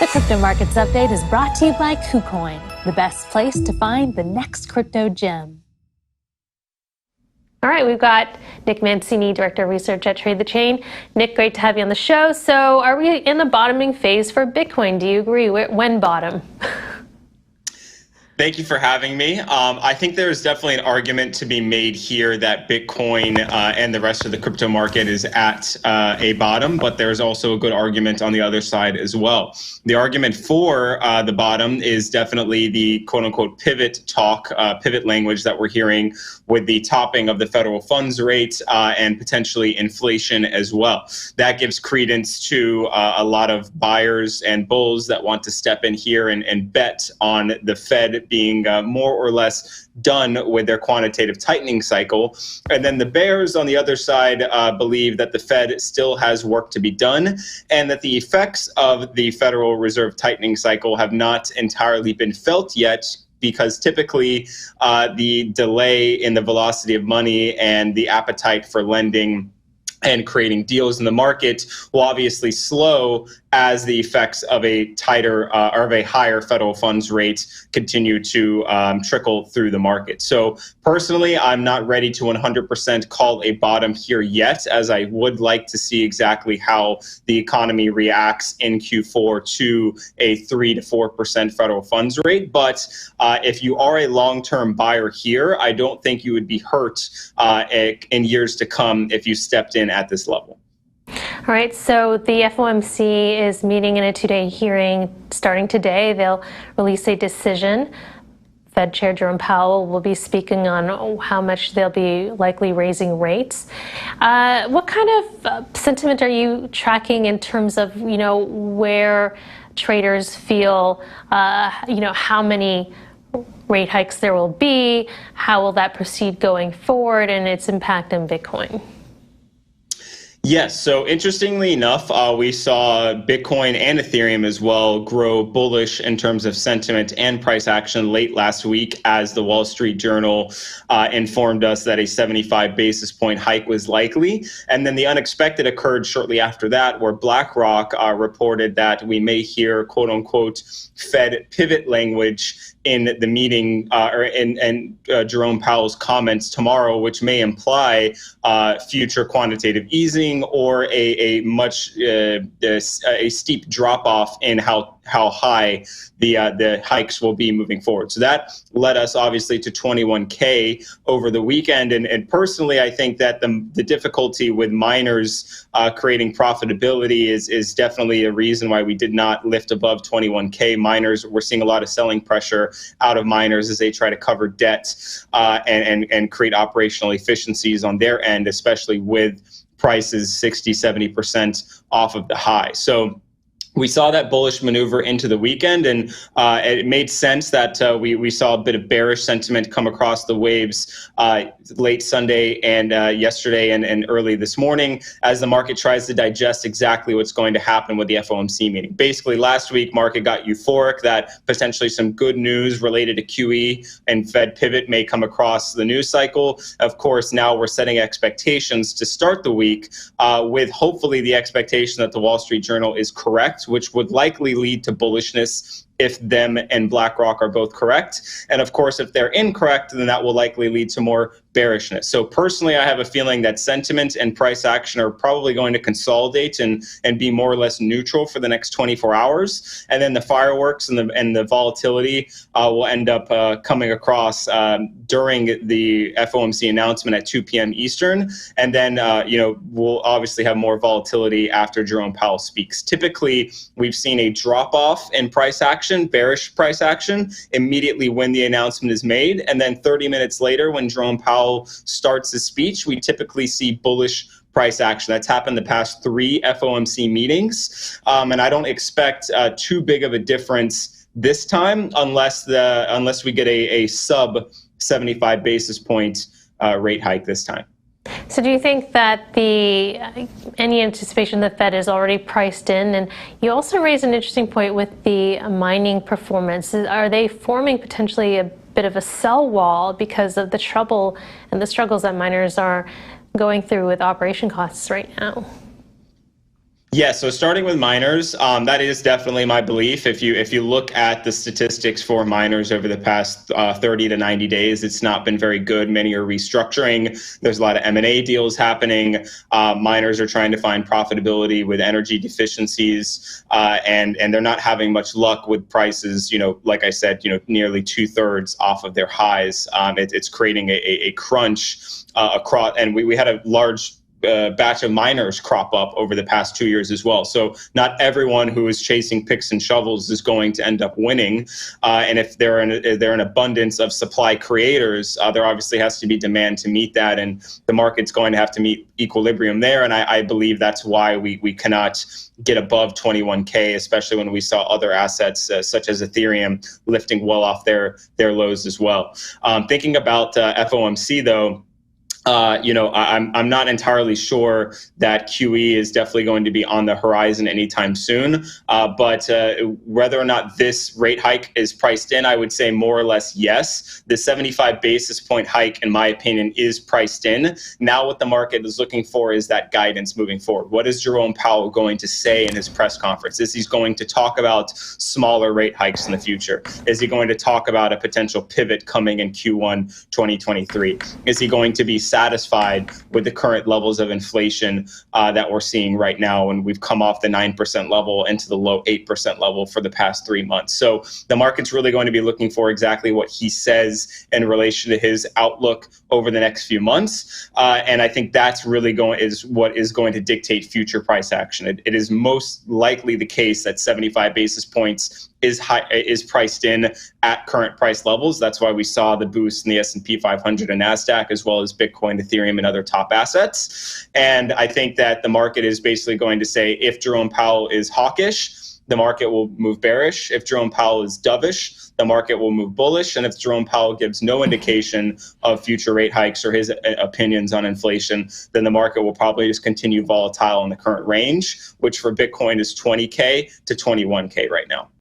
The Crypto Markets Update is brought to you by KuCoin, the best place to find the next crypto gem. All right, we've got Nick Mancini, Director of Research at Trade the Chain. Nick, great to have you on the show. So are we in the bottoming phase for Bitcoin? Do you agree? When bottom? Thank you for having me. I think there's definitely an argument to be made here that Bitcoin and the rest of the crypto market is at a bottom, but there's also a good argument on the other side as well. The argument for the bottom is definitely the quote unquote pivot talk, pivot language that we're hearing with the topping of the federal funds rate and potentially inflation as well. That gives credence to a lot of buyers and bulls that want to step in here and bet on the Fed being more or less done with their quantitative tightening cycle. And then the bears on the other side believe that the Fed still has work to be done and that the effects of the Federal Reserve tightening cycle have not entirely been felt yet, because typically the delay in the velocity of money and the appetite for lending and creating deals in the market will obviously slow as the effects of a tighter or of a higher federal funds rate continue to trickle through the market. So personally, I'm not ready to 100% call a bottom here yet, as I would like to see exactly how the economy reacts in Q4 to a 3 to 4% federal funds rate. But if you are a long-term buyer here, I don't think you would be hurt in years to come if you stepped in at this level. All right, so the FOMC is meeting in a two-day hearing starting today. They'll release a decision. Fed Chair Jerome Powell will be speaking on how much they'll be likely raising rates. What kind of sentiment are you tracking in terms of, where traders feel, how many rate hikes there will be, how will that proceed going forward, and its impact on Bitcoin? Yes. So interestingly enough, we saw Bitcoin and Ethereum as well grow bullish in terms of sentiment and price action late last week as the Wall Street Journal informed us that a 75 basis point hike was likely. And then the unexpected occurred shortly after that, where BlackRock reported that we may hear quote unquote Fed pivot language in the meeting or in Jerome Powell's comments tomorrow, which may imply future quantitative easing or a much a steep drop off in how high the hikes will be moving forward. So that led us obviously to 21K over the weekend. And personally, I think that the difficulty with miners creating profitability is definitely a reason why we did not lift above 21K. Miners, we're seeing a lot of selling pressure out of miners as they try to cover debt and create operational efficiencies on their end, especially with prices 60, 70% off of the high. So we saw that bullish maneuver into the weekend, and it made sense that we saw a bit of bearish sentiment come across the waves late Sunday and yesterday and early this morning as the market tries to digest exactly what's going to happen with the FOMC meeting. Basically, last week, market got euphoric that potentially some good news related to QE and Fed pivot may come across the news cycle. Of course, now we're setting expectations to start the week with hopefully the expectation that the Wall Street Journal is correct, which would likely lead to bullishness if them and BlackRock are both correct. And of course, if they're incorrect, then that will likely lead to more bearishness. So personally, I have a feeling that sentiment and price action are probably going to consolidate and be more or less neutral for the next 24 hours. And then the fireworks and the volatility will end up coming across during the FOMC announcement at 2 p.m. Eastern. And then, we'll obviously have more volatility after Jerome Powell speaks. Typically, we've seen a drop off in price action, bearish price action, immediately when the announcement is made. And then 30 minutes later, when Jerome Powell starts his speech, we typically see bullish price action. That's happened the past 3 FOMC meetings. And I don't expect too big of a difference this time unless we get a sub 75 basis point rate hike this time. So do you think that any anticipation the Fed is already priced in? And you also raised an interesting point with the mining performance. Are they forming potentially a bit of a sell wall because of the trouble and the struggles that miners are going through with operation costs right now? Yeah, so starting with miners, that is definitely my belief. If you look at the statistics for miners over the past 30 to 90 days, it's not been very good. Many are restructuring. There's a lot of M&A deals happening. Miners are trying to find profitability with energy deficiencies, and they're not having much luck with prices. Like I said, nearly 2/3 off of their highs. It's creating a crunch across, and we had a large batch of miners crop up over the past 2 years as well. So not everyone who is chasing picks and shovels is going to end up winning. And if there are an abundance of supply creators, there obviously has to be demand to meet that, and the market's going to have to meet equilibrium there. And I believe that's why we cannot get above 21K, especially when we saw other assets such as Ethereum lifting well off their lows as well. Thinking about FOMC though, I'm not entirely sure that QE is definitely going to be on the horizon anytime soon. But whether or not this rate hike is priced in, I would say more or less yes. The 75 basis point hike, in my opinion, is priced in. Now what the market is looking for is that guidance moving forward. What is Jerome Powell going to say in his press conference? Is he going to talk about smaller rate hikes in the future? Is he going to talk about a potential pivot coming in Q1 2023? Is he going to be satisfied with the current levels of inflation that we're seeing right now, and we've come off the 9% level into the low 8% level for the past 3 months? So the market's really going to be looking for exactly what he says in relation to his outlook over the next few months, and I think that's really what is going to dictate future price action. It is most likely the case that 75 basis points is priced in at current price levels. That's why we saw the boost in the S&P 500 and NASDAQ, as well as Bitcoin, Ethereum, and other top assets. And I think that the market is basically going to say, if Jerome Powell is hawkish, the market will move bearish. If Jerome Powell is dovish, the market will move bullish. And if Jerome Powell gives no indication of future rate hikes or his opinions on inflation, then the market will probably just continue volatile in the current range, which for Bitcoin is 20K to 21K right now.